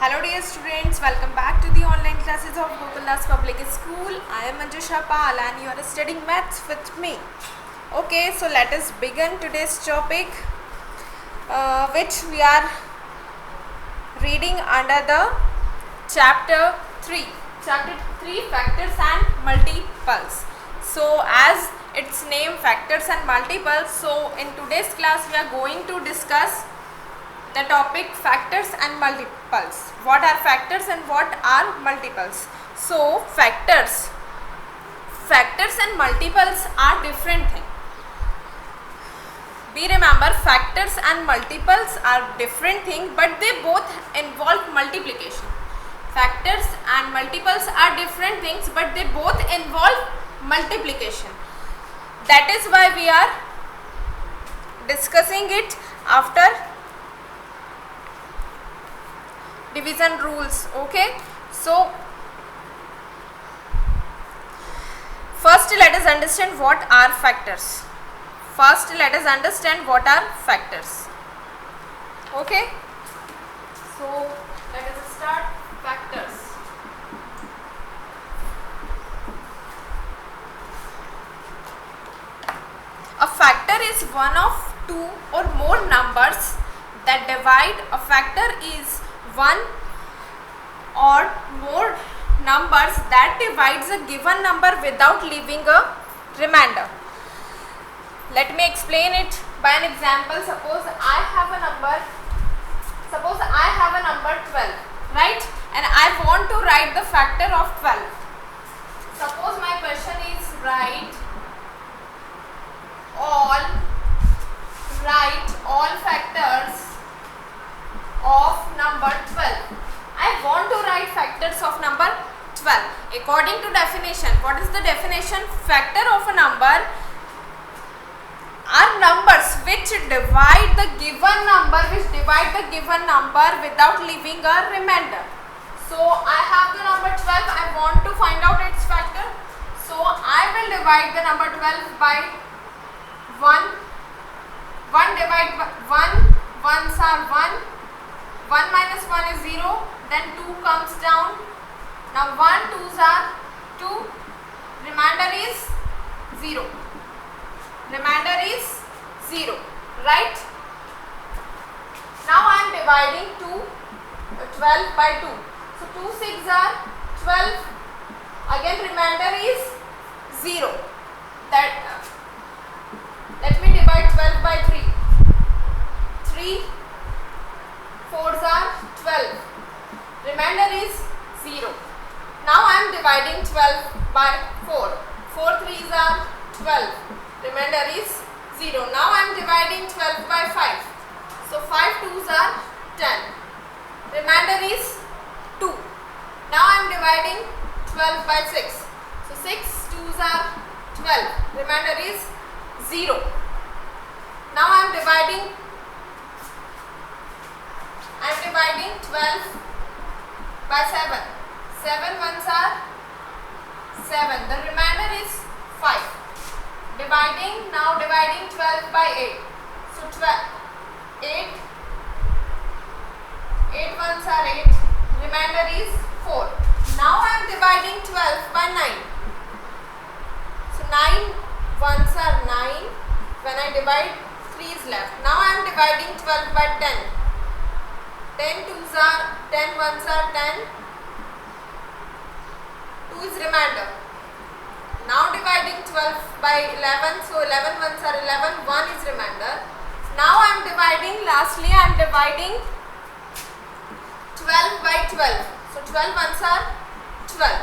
Hello dear students, welcome back to the online classes of Gokuldas Public School. I am Anjusha Pal and you are studying maths with me. Okay, so let us begin today's topic which we are reading under the chapter 3. Chapter 3 Factors and Multiples. So as its name factors and multiples, so in today's class we are going to discuss the topic factors and multiples. What are factors and what are multiples? So factors and multiples are different things. We remember factors and multiples are different things, but they both involve multiplication. Factors and multiples are different things, but they both involve multiplication. That is why we are discussing it after division rules. Okay, so first let us understand what are factors. Okay, so let us start factors. A factor is one of two or more numbers that divide. A factor is one or more numbers that divides a given number without leaving a remainder. Let me explain it by an example. Suppose I have a number 12, right? And I want to write the factor of 12. Suppose my question is write all factors of number 12. I want to write factors of number 12. According to definition, what is the definition? Factor of a number are numbers which divide the given number without leaving a remainder. So I have the number 12. I want to find out its factor. So I will divide the number 12 by 1. 1 divided by 1. 1s are 1. 1 minus 1 is 0. Then 2 comes down. Now 1 2s are 2. Remainder is 0. Right? Now I am dividing 12 by 2. So 2 6 are 12. Again remainder is 0. Let me divide 12 by 3. 3 4s are 12. Remainder is 0. Now I am dividing 12 by 4. 4 3s are 12. Remainder is 0. Now I am dividing 12 by 5. So 5 2s are 10. Remainder is 2. Now I am dividing 12 by 6. So 6 2s are 12. Remainder is 0. Now I am dividing 12 by 7. 7 1s are 7. The remainder is 5. Now dividing 12 by 8. So 8 1s are 8. Remainder is 4. Now I am dividing 12 by 9. So 9 1s are 9. When I divide, 3 is left. Now I am dividing 12 by 10. 10 1s are 10. 2 is remainder. Now dividing 12 by 11. So 11 1s are 11. 1 is remainder. Now I am dividing, lastly I am dividing 12 by 12. So 12 1s are 12.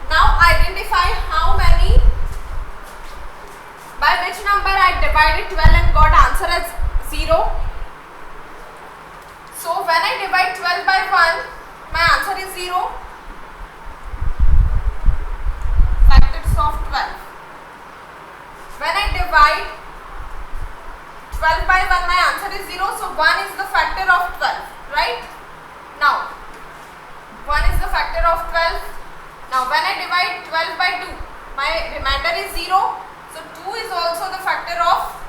Now identify how many, by which number I divided 12 and got answer as 0. So when I divide 12 by 1, my answer is 0. Factors of 12. When I divide 12 by 1, my answer is 0. So 1 is the factor of 12. Right? Now 1 is the factor of 12. Now when I divide 12 by 2, my remainder is 0. So 2 is also the factor of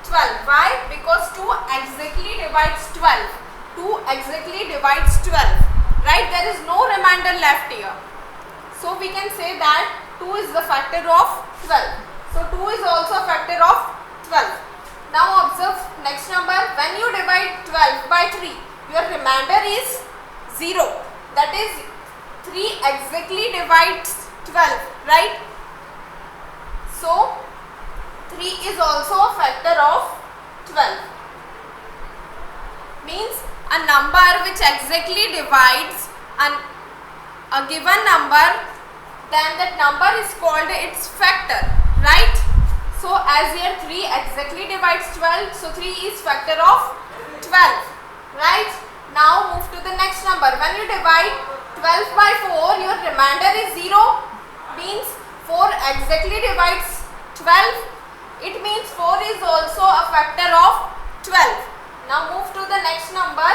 12. Why? Because 2 exactly divides 12. 2 exactly divides 12, right? There is no remainder left here. So we can say that 2 is the factor of 12. So 2 is also a factor of 12. Now observe next number. When you divide 12 by 3, your remainder is 0. That is 3 exactly divides 12, right? So 3 is also a factor of 12. Means a number which exactly divides a given number, then that number is called its factor, right? So as here 3 exactly divides 12, so 3 is factor of 12, right? Now move to the next number. When you divide 12 by 4, your remainder is 0. Means 4 exactly divides 12. It means 4 is also a factor of 12. Now move to the next number.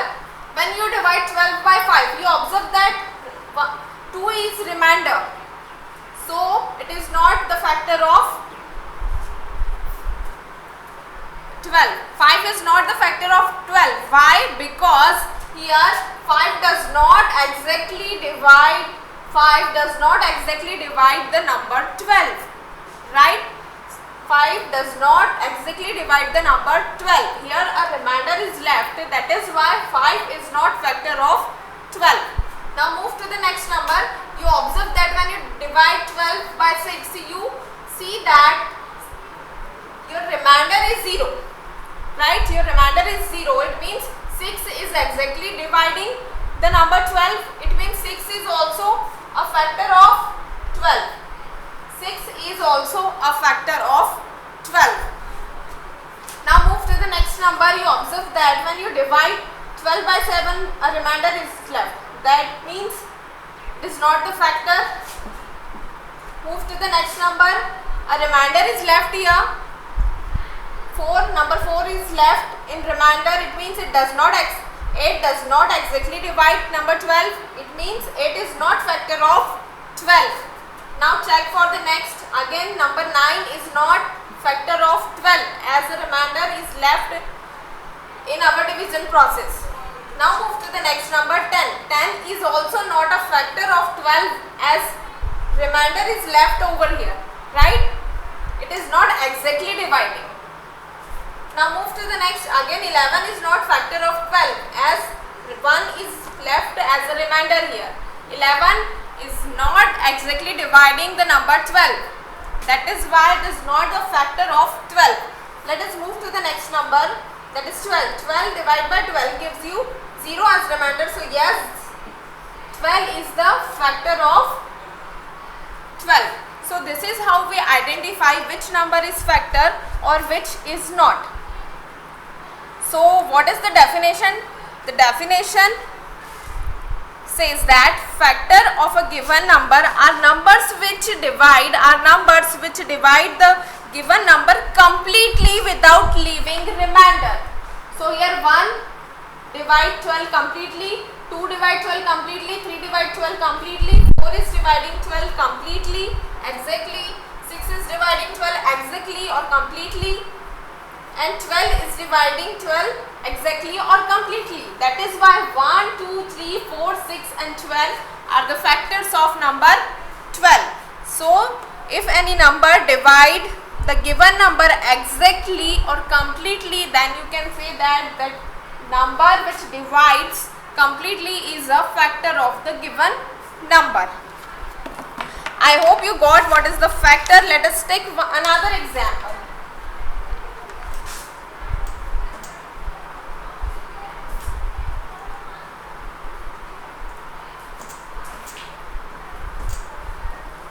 When you divide 12 by 5, you observe that 2 is remainder. So it is not the factor of 12. 5 is not the factor of 12. Why? Because here 5 does not exactly divide the number 12. Right? 5 does not exactly divide the number 12. Here a remainder is left. That is why 5 is not factor of 12. Now move to the next number. You observe that when you divide 12 by 6, you see that your remainder is 0. Right? Your remainder is 0. It means 6 is exactly dividing the number 12. It means 6 is also a factor of 12. 6 is also a factor of 12. Now move to the next number. You observe that when you divide 12 by 7, a remainder is left. That means it is not the factor. Move to the next number. A remainder is left here. Number 4 is left in remainder. It means it does not 8 does not exactly divide number 12. It means 8 is not factor of 12. Now check for the next. Again number 9 is not factor of 12 as the remainder is left in our division process. Now move to the next number 10. 10 is also not a factor of 12 as remainder is left over here, right? It is not exactly dividing. Now move to the next. Again 11 is not factor of 12 as 1 is left as a remainder here. 11 is not exactly dividing the number 12. That is why it is not the factor of 12. Let us move to the next number, that is 12. 12 divided by 12 gives you 0 as remainder. So yes, 12 is the factor of 12. So this is how we identify which number is factor or which is not. So what is the definition? The definition says that factor of a given number are numbers which divide the given number completely without leaving remainder. So here 1 divide 12 completely, 2 divide 12 completely, 3 divide 12 completely, 4 is dividing 12 completely, exactly, 6 is dividing 12 exactly or completely, and 12 is dividing 12 exactly or completely. That is why 1, 2, 3, 4, 6 and 12 are the factors of number 12. So if any number divide the given number exactly or completely, then you can say that that number which divides completely is a factor of the given number. I hope you got what is the factor. Let us take another example.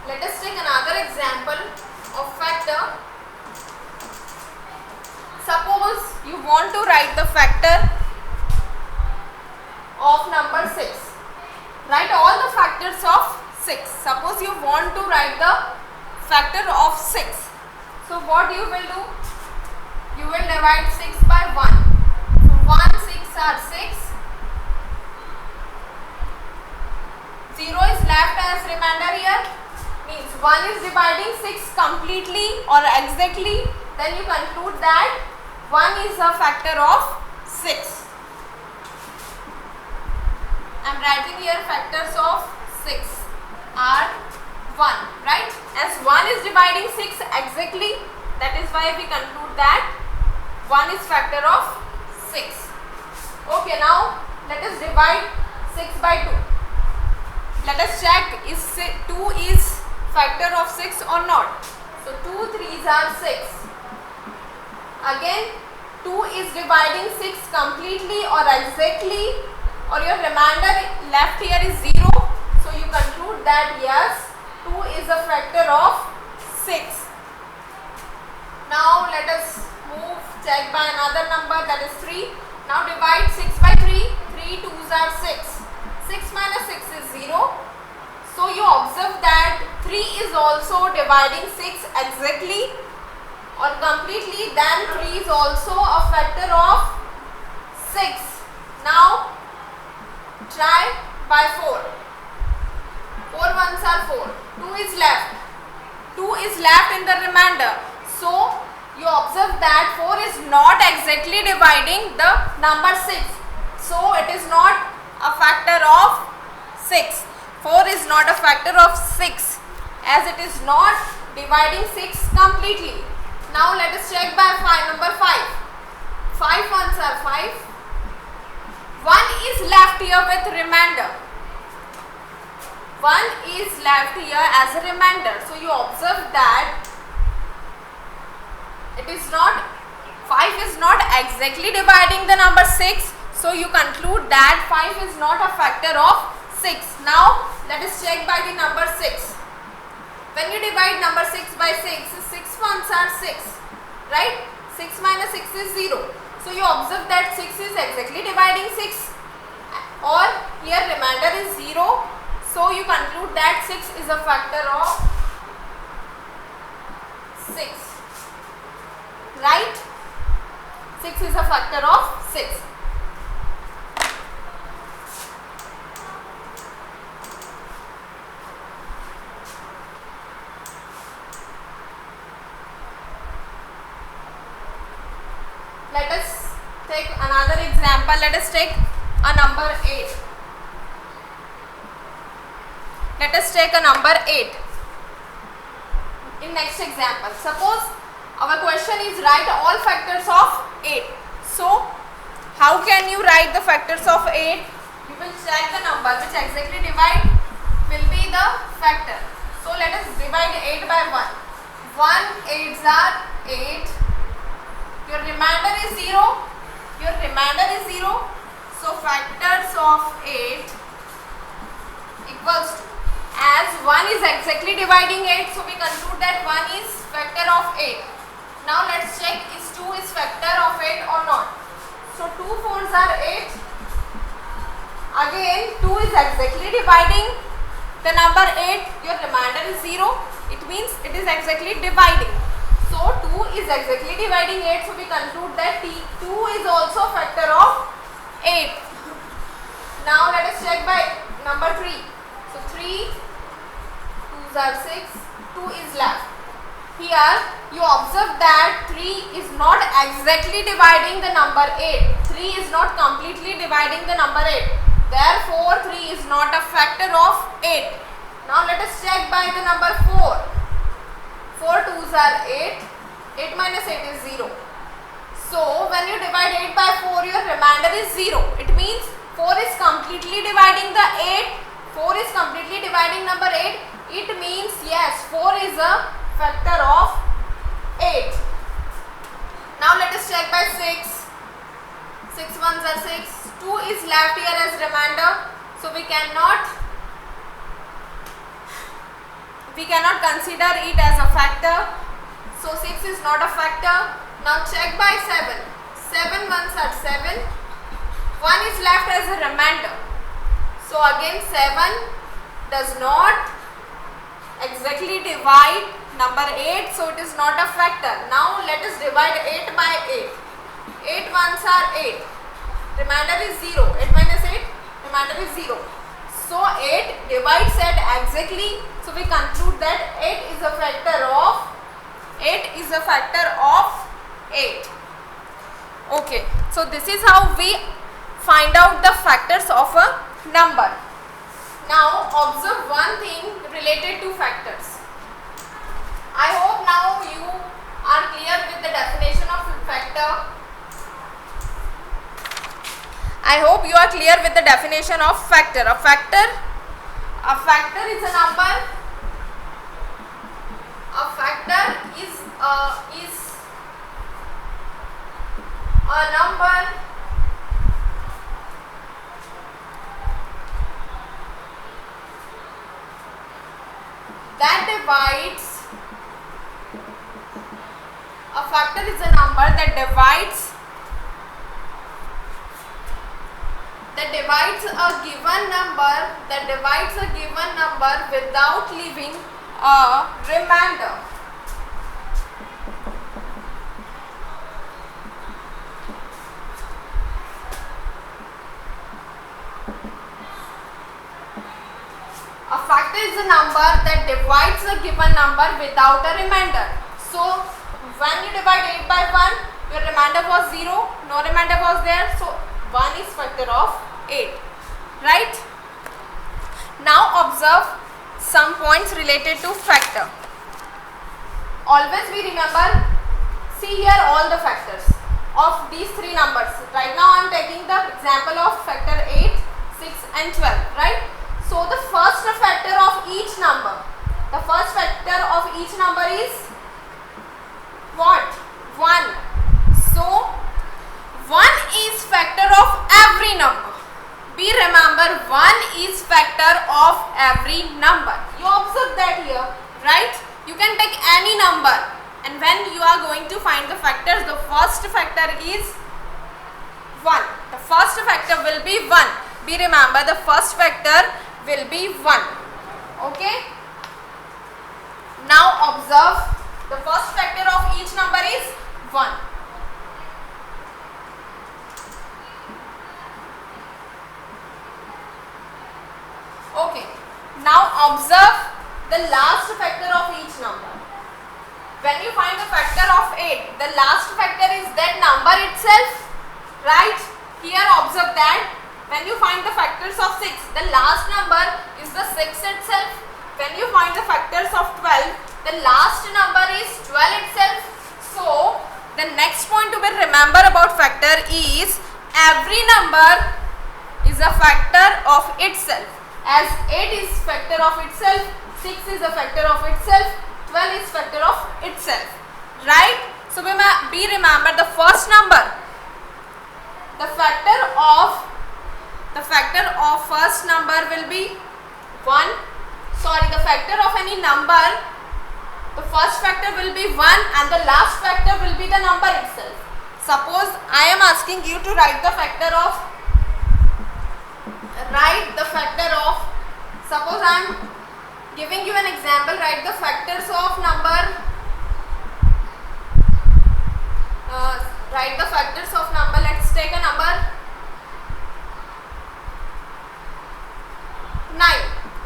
Let us take another example of factor. Suppose you want to write the factor of number 6. Write all the factors of 6. Suppose you want to write the factor of 6. So what you will do? You will divide 6 by 1. So 1, 6 are 6. 0 is left as remainder here. Means 1 is dividing 6 completely or exactly, then you conclude that 1 is a factor of 6. writing here factors of 6 are 1, right? As 1 is dividing 6 exactly, that is why we conclude that 1 is factor of 6. Okay, now let us divide 6 by 2. Let us check is 2 is factor of 6 or not. So 2 3s are 6. Again 2 is dividing 6 completely or exactly, or your remainder left here is 0. So you conclude that yes, 2 is a factor of 6. Now let us move, check by another number, that is 3. Now divide 6 by 3. 3 2s are 6. 6 minus 6 is 0. So you observe that 3 is also dividing 6 exactly or completely, then 3 is also a factor of 6. Now try by 4. 4 ones are 4. 2 is left. 2 is left in the remainder. So you observe that 4 is not exactly dividing the number 6. So it is not a factor of 6. 4 is not a factor of 6 as it is not dividing 6 completely. Now let us check by number 5. 5 ones are 5. 1 is left here with remainder. 1 is left here as a remainder. So you observe that it is not, 5 is not exactly dividing the number 6. So you conclude that 5 is not a factor of 6. Now let us check by the number 6. When you divide number 6 by 6, 6 ones are 6, right? 6 minus 6 is 0. So you observe that 6 is exactly dividing 6, or here remainder is 0. So you conclude that 6 is a factor of 6, right? 6 is a factor of 6. Let us take another example. Let us take a number 8. Let us take a number 8. In next example, suppose our question is write all factors of 8. So how can you write the factors of 8? You will check the number which exactly divide will be the factor. So let us divide 8 by 1. 1 8s are 8. Your remainder is 0. Your remainder is 0. So factors of 8 equals to, as 1 is exactly dividing 8, so we conclude that 1 is factor of 8. Now let's check is 2 is factor of 8 or not. So 2 4s are 8. Again 2 is exactly dividing the number 8. Your remainder is 0. It means it is exactly dividing. So 2 is exactly dividing 8. So we conclude that 2 is also factor of 8. Now let us check by number 3. So 3 2s are 6. 2 is left. Here you observe that 3 is not exactly dividing the number 8. 3 is not completely dividing the number 8. Therefore 3 is not a factor of 8. Now let us check by the number 4. 4 2s are 8. 8 minus 8 is 0. So when you divide 8 by 4, your remainder is 0. It means 4 is completely dividing the 8. 4 is completely dividing number 8. It means yes, 4 is a factor of 8. Now let us check by 6. 6 ones are 6. 2 is left here as remainder. So we cannot consider it as a factor. So 6 is not a factor. Now check by 7. 7 ones are 7. 1 is left as a remainder. So again 7 does not exactly divide number 8. So it is not a factor. Now let us divide 8 by 8. 8 ones are 8. Remainder is 0. 8 minus 8. Remainder is 0. So 8 divides 8 exactly. So we conclude that 8 is a factor of 8. Okay. So this is how we find out the factors of a number. Now observe one thing related to factors. I hope now you are clear with the definition of factor. I hope you are clear with the definition of factor. A factor is a number. A factor is a number that divides. A factor is a number that divides a given number without leaving a remainder. A factor is a number that divides a given number without a remainder. So when you divide 8 by 1, your remainder was 0, no remainder was there, so 1 is factor of 8, right? Now observe some points related to factor. Always we remember, see here all the factors of these three numbers. Right now I am taking the example of factor 8, 6 and 12, right? So the first factor of each number, is what? 1. So 1 is factor of every number. Be remember, 1 is factor of every number. You observe that here, right? You can take any number, and when you are going to find the factors, the first factor is 1. The first factor will be 1. Be remember, the first factor will be 1. Okay? Now observe, the first factor of each number is 1. Okay. Now observe the last factor of each number. When you find the factor of 8, the last factor is that number itself, right? Here observe that when you find the factors of 6, the last number is the 6 itself. When you find the factors of 12, the last number is 12 itself. So the next point to be remember about factor is every number is a factor of itself. As 8 is factor of itself, 6 is a factor of itself, 12 is factor of itself, right? So be remember the first number, the factor of first number will be 1. Sorry, the factor of any number, the first factor will be 1 and the last factor will be the number itself. Suppose I am asking you to write the factor of, suppose I am giving you an example, write the factors of number, let's take a number 9,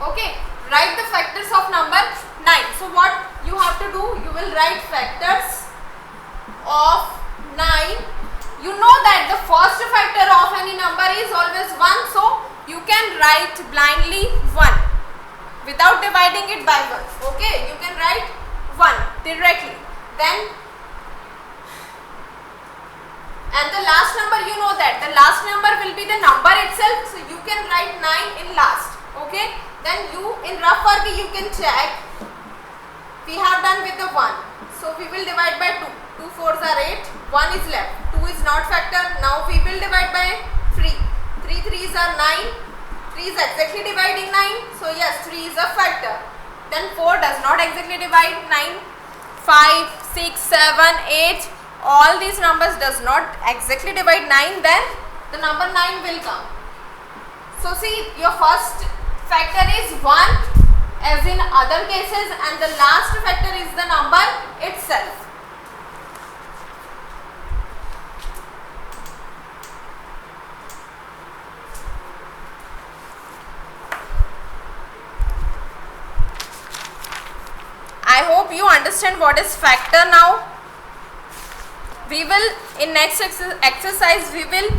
okay, write the factors of number 9. So what you have to do, you will write factors of 9. You know that the first factor of any number is always 1, so you can write blindly 1 without dividing it by 1, okay, you can write 1 directly. Then and the last number, you know that the last number will be the number itself, so you can write 9 in last, okay. Then you in rough work you can check, we have done with the 1, so we will divide by 2, 2 4s are 8, 1 is left, 2 is not factor, now we will divide by 3, 3 3s are 9, 3 is exactly dividing 9, so yes, 3 is a factor. Then 4 does not exactly divide 9, 5 6 7 8, all these numbers does not exactly divide 9, then the number 9 will come. So see, your first factor is 1 as in other cases, and the last factor is the number itself. I hope you understand what is factor now. We will in next exercise we will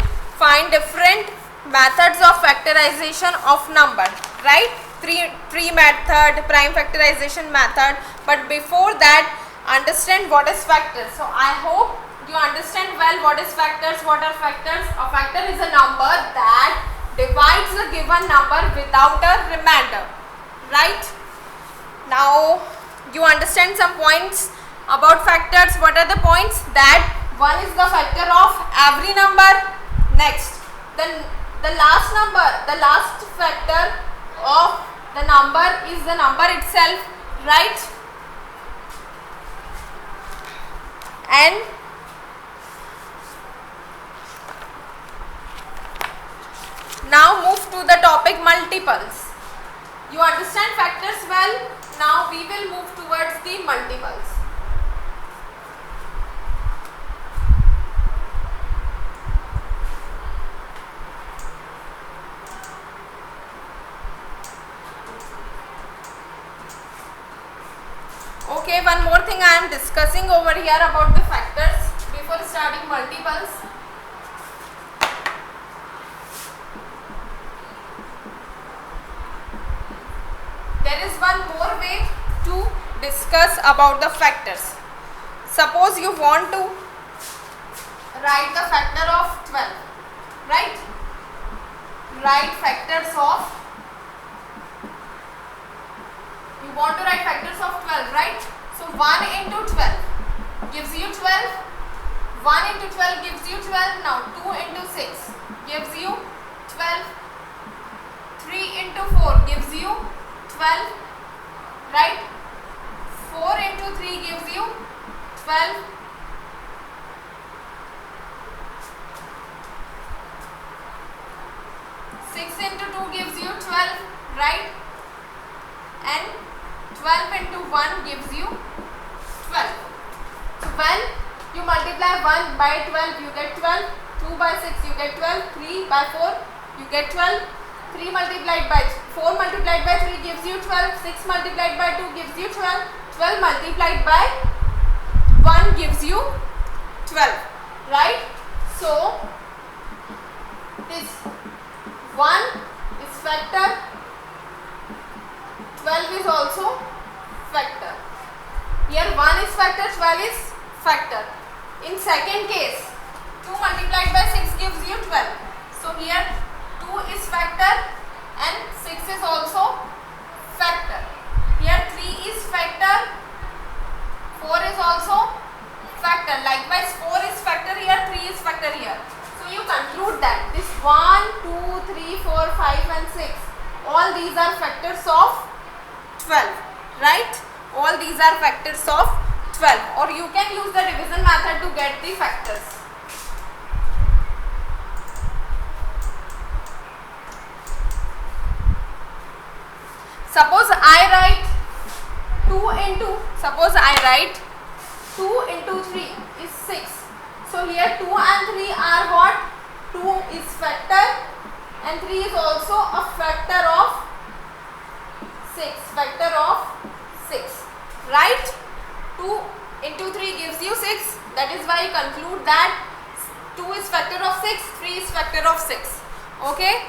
find different methods of factorization of number, right? Tree method, prime factorization method. But before that, understand what is factors. So I hope you understand well what is factors. What are factors? A factor is a number that divides a given number without a remainder, right? Now you understand some points about factors. What are the points? That one is the factor of every number. Next, then the last number, the last factor of the number is the number itself, right? And now move to the topic multiples. You understand factors well. Now we will move towards the multiples. Okay, one more thing I am discussing over here about the factors before starting multiples. There is one more way to discuss about the factors. Suppose you want to write the factor of 12, right? Write factors of, you want to write factors of 12, right? So 1 into 12 gives you 12. 1 into 12 gives you 12. Now 2 into 6 gives you 12. 3 into 4 gives you 12, right? 4 into 3 gives you 12. 6 into 2 gives you 12, right? And 12 into 1 gives you 12. So when you multiply 1 by 12, you get 12. 2 by 6, you get 12. 3 by 4, you get 12. 3 multiplied by 4 multiplied by 3 gives you 12. 6 multiplied by 2 gives you 12. 12 multiplied by 1 gives you 12, right? So this 1 is factor, 12 is also factor. Here 1 is factor, 12 is factor. In second case, 2 multiplied by 6 gives you 12. So here 2 is factor and 6 is also factor. Here 3 is factor, 4 is also factor. Likewise 4 is factor here, 3 is factor here. So you conclude that this 1, 2, 3, 4, 5 and 6, all these are factors of 12, right? All these are factors of 12, or you can use the division method to get the factors. Suppose I write 2 into 3 is 6. So here 2 and 3 are what? 2 is factor and 3 is also a factor of 6. Factor of 6, right? 2 into 3 gives you 6. That is why you conclude that 2 is factor of 6, 3 is factor of 6. Okay?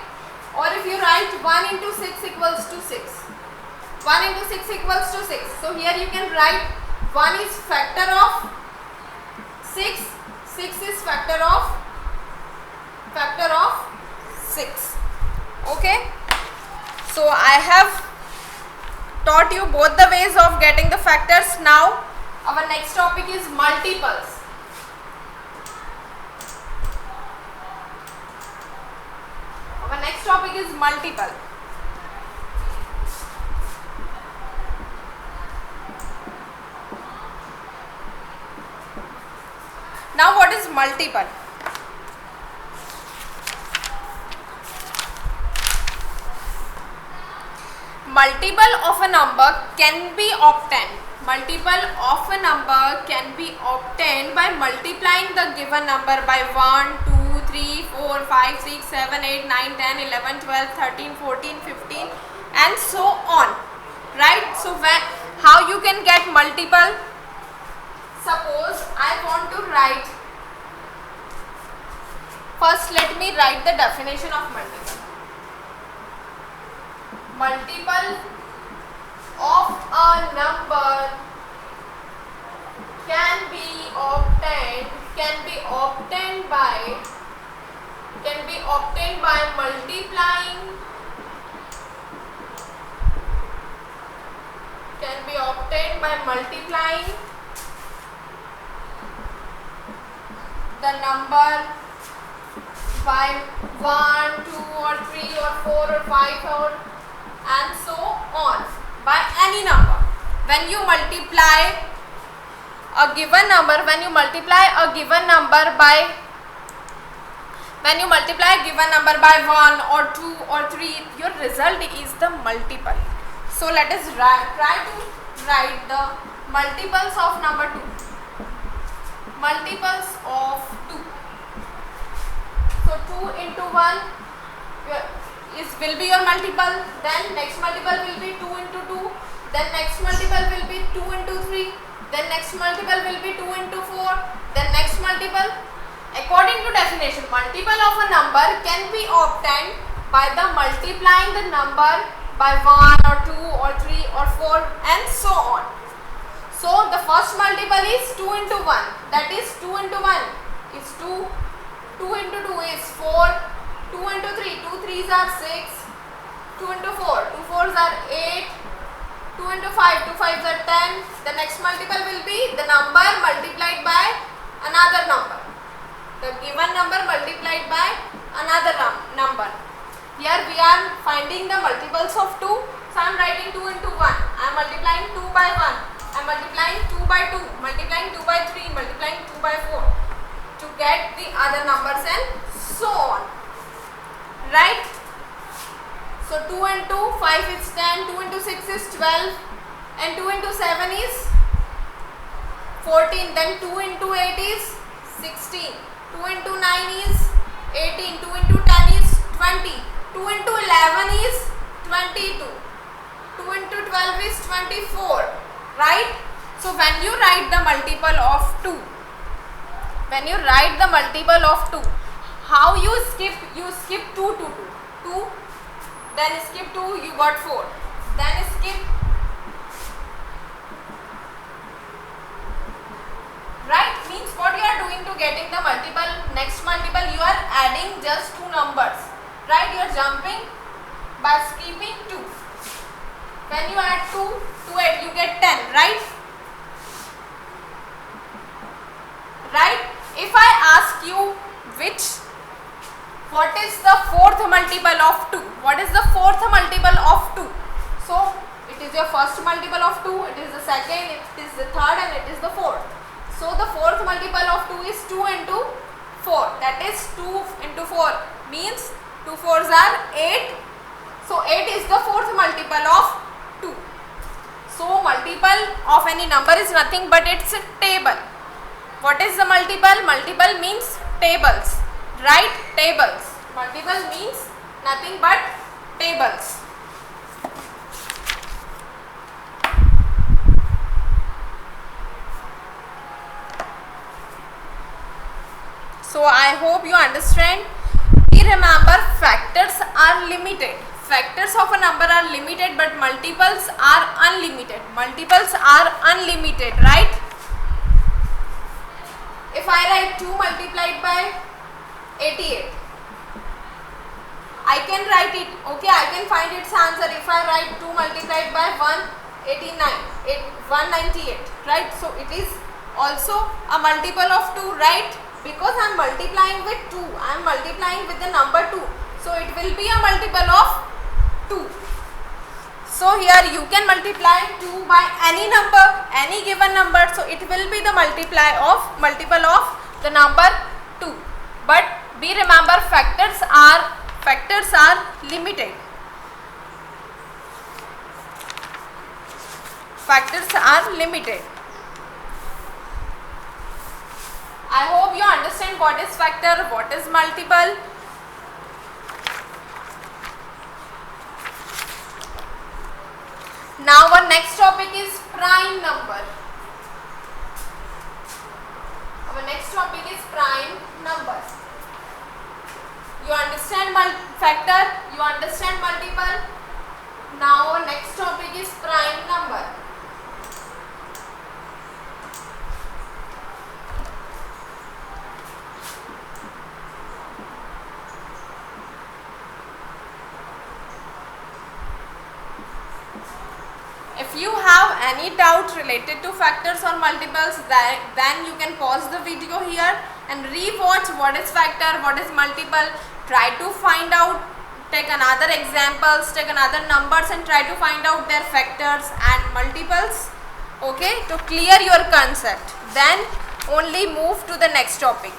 Or if you write 1 into 6 equals to 6. 1 into 6 equals to 6. So here you can write 1 is factor of 6. 6 is factor of 6. Okay? So I have taught you both the ways of getting the factors. Now our next topic is multiples. Our next topic is multiple. Now what is multiple? Multiple of a number can be obtained. Multiple of a number can be obtained by multiplying the given number by 1, 2, 3, 4, 5, 6, 7, 8, 9, 10, 11, 12, 13, 14, 15 and so on. Right? So how you can get multiple? Suppose I want to write First, let me write the definition of multiple. Multiple of a number can be obtained by multiplying the number by 1, 2 or 3 or 4 or 5 or and so on, by any number. When you multiply a given number by when you multiply a given number by 1 or 2 or 3, your result is the multiple. So let us try to write the multiples of number 2. Multiples of 2. So 2 into 1 will be your multiple. Then next multiple will be 2 into 2. Then next multiple will be 2 into 3. Then next multiple will be 2 into 4. Then next multiple. According to definition, multiple of a number can be obtained by the multiplying the number by 1 or 2 or 3 or 4 and so on. So the first multiple is 2 into 1. That is 2 into 1 is 2. 2 into 2 is 4. 2 into 3. 2 3s are 6. 2 into 4. 2 4s are 8. 2 into 5. 2 5s are 10. The next multiple will be the number multiplied by another number. The given number multiplied by another number. Here we are finding the multiples of 2. So I am writing 2 into 1. I am multiplying 2 by 1. I am multiplying 2 by 2. Multiplying 2 by 3. Multiplying 2 by 4. To get the other numbers and so on. Right? So 2 into 5 is 10. 2 into 6 is 12. And 2 into 7 is 14. Then 2 into 8 is 16. 2 into 9 is 18. 2 into 10 is 20. 2 into 11 is 22. 2 into 12 is 24. Right? So when you write the multiple of 2, how you skip? You skip 2 to 2. 2, then skip 2, you got 4. Then skip. Right? Means what you are doing to getting the multiple, next multiple, you are adding just 2 numbers. Right? You are jumping by skipping 2. When you add 2 to 8, you get 10. Right? Right? If I ask you what is the fourth multiple of 2? What is the fourth multiple of 2? So it is your first multiple of 2, it is the second, it is the third and it is the fourth. So the fourth multiple of 2 is 2 into 4. That is 2 into 4 means 2 4s are 8. So 8 is the fourth multiple of 2. So multiple of any number is nothing but it's a table. What is the multiple? Multiple means tables. Right? Tables. Multiple means nothing but tables. So I hope you understand. We remember factors are limited. Factors of a number are limited but multiples are unlimited. Multiples are unlimited, right? If I write 2 multiplied by 88, I can write it, okay, I can find its answer if I write 2 multiplied by 198, right? So it is also a multiple of 2, right? Because I am multiplying with 2, I am multiplying with the number 2. So it will be a multiple of 2. So here you can multiply 2 by any number, any given number. So it will be the multiple of the number 2. But we remember factors are limited. Factors are limited. I hope you understand what is factor, what is multiple. Now our next topic is prime number. Our next topic is prime number. You understand factor? You understand multiple? Now our next topic is prime number. If you have any doubt related to factors or multiples, then you can pause the video here and re-watch what is factor, what is multiple. Try to find out, take another examples, take another numbers and try to find out their factors and multiples, okay, to clear your concept. Then only move to the next topic,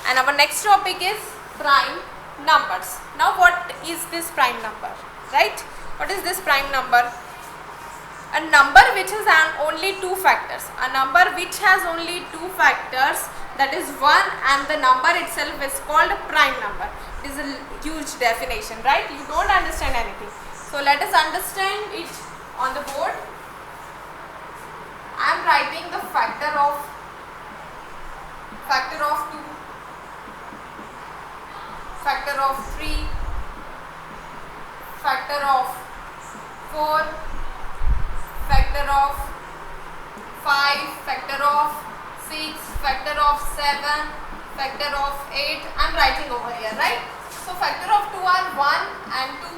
and our next topic is prime numbers. Now what is this prime number, right? What is this prime number? A number which has only two factors. A number which has only two factors, that is 1, and the number itself is called a prime number. It is a huge definition, right? You don't understand anything. So let us understand it on the board. I am writing the factor of 2, factor of 3, factor of 4, factor of 5, factor of 6, factor of 7, factor of 8. I am writing over here, right? So factor of 2 are 1 and 2.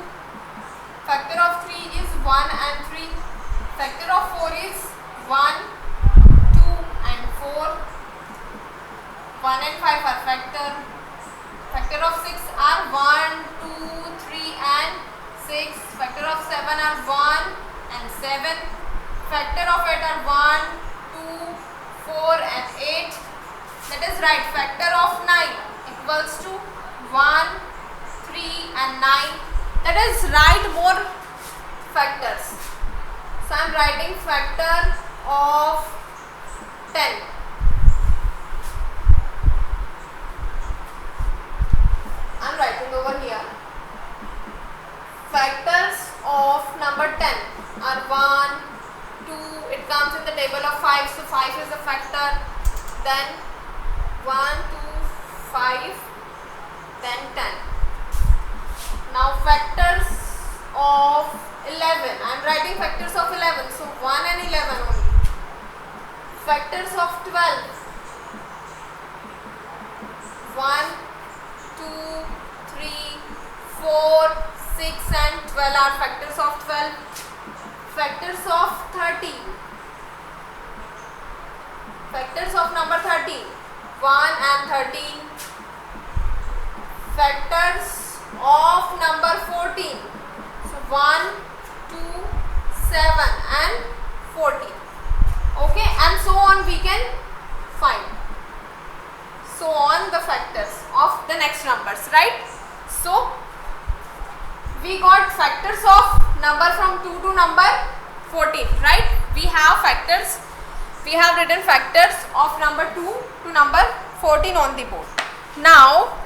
Factor of 3 is 1 and 3. Factor of 4 is 1, 2 and 4. 1 and 5 are factor. Factor of 6 are 1, 2, 3 and 6. Factor of 7 are 1 and 7. Factor of 8 are 1, 2, 4 and 8. That is right. Factor of 9 equals to 1, 3 and 9. That is right. More factors. So I am writing factor of 10. I am writing over here. Factors of number 10 are 1, 2, it comes in the table of 5, so 5 is a factor, then 1, 2, 5, then 10. Now factors of 11, I am writing factors of 11, so 1 and 11 only. Factors of 12, 1, 2, 3, 4, 6 and 12 are factors of 12. Factors of 13. Factors of number 13. 1 and 13. Factors of number 14. So 1, 2, 7 and 14. Okay, and so on we can find. So on the factors of the next numbers, right? So we got factors of number from 2 to number 14, right? We have factors, we have written factors of number 2 to number 14 on the board. Now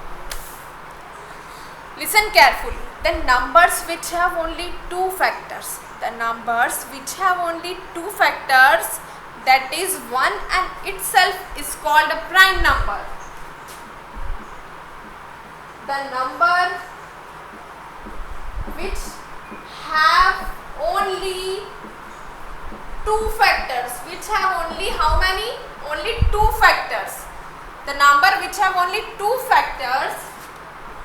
listen carefully. The numbers which have only two factors, the numbers which have only two factors, that is 1 and itself is called a prime number. The number which have only two factors, which have only how many? Only two factors. The number which have only two factors,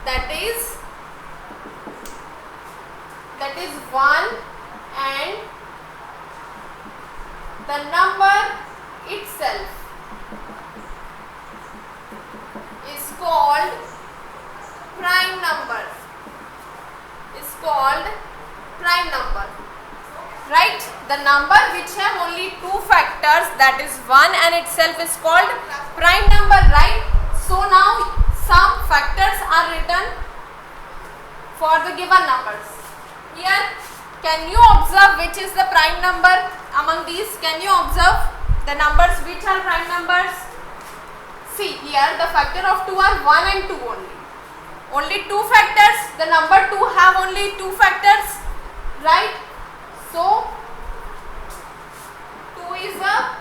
that is 1, and the number itself is called prime number. Called prime number, right? The number which have only two factors, that is 1 and itself is called prime number, right? So now some factors are written for the given numbers. Here, can you observe which is the prime number among these? Can you observe the numbers which are prime numbers? See here, the factor of 2 are 1 and 2 only. Only two factors, the number 2 have only two factors, right? So 2 is a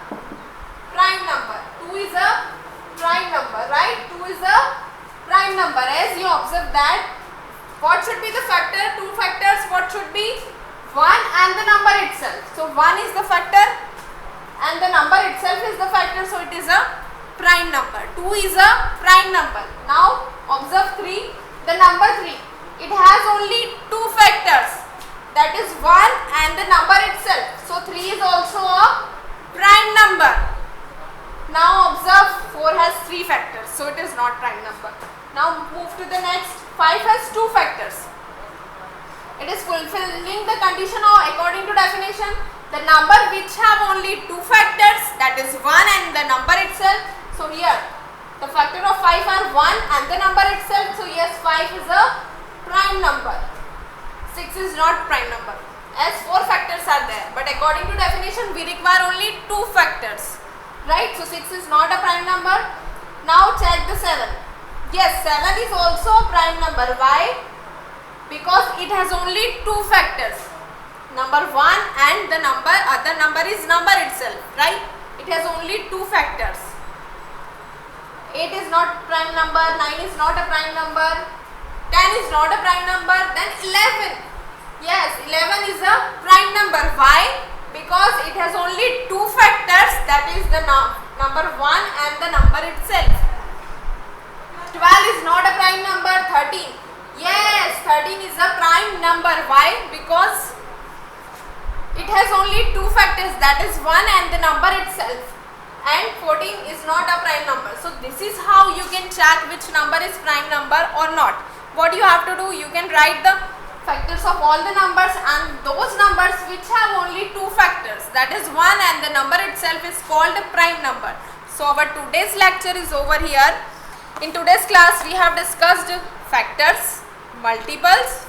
prime number. 2 is a prime number, right? 2 is a prime number. As you observe that What should be the factor? Two factors. What should be? 1 and the number itself. So 1 is the factor and the number itself is the factor. So it is a prime number. 2 is a prime number. Now observe 3. The number 3. It has only two factors. That is 1 and the number itself. So 3 is also a prime number. Now observe 4 has 3 factors. So it is not prime number. Now move to the next. 5 has 2 factors. It is fulfilling the condition of according to definition. The number which have only 2 factors, that is 1 and the number itself. So here the factor of 5 are 1 and the number itself. So yes, 5 is a prime number. 6 is not prime number as 4 factors are there, but according to definition we require only 2 factors, right? So 6 is not a prime number. Now check the 7. Yes, 7 is also a prime number. Why? Because it has only 2 factors, number 1 and the other number is number itself, right? It has only 2 factors. 8 is not prime number, 9 is not a prime number, 10 is not a prime number, then 11. Yes, 11 is a prime number. Why? Because it has only 2 factors, that is the number 1 and the number itself. 12 is not a prime number. 13. Yes, 13 is a prime number. Why? Because it has only 2 factors, that is 1 and the number itself. And 14 is not a prime number. So this is how you can check which number is prime number or not. What you have to do, you can write the factors of all the numbers and those numbers which have only 2 factors, that is 1 and the number itself is called a prime number. So our today's lecture is over here. In today's class we have discussed factors, multiples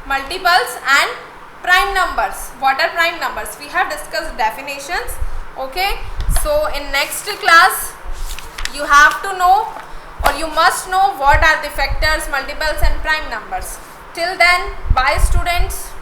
and prime numbers. What are prime numbers? We have discussed definitions. Okay, so in next class you have to know or you must know what are the factors, multiples and prime numbers. Till then, bye students.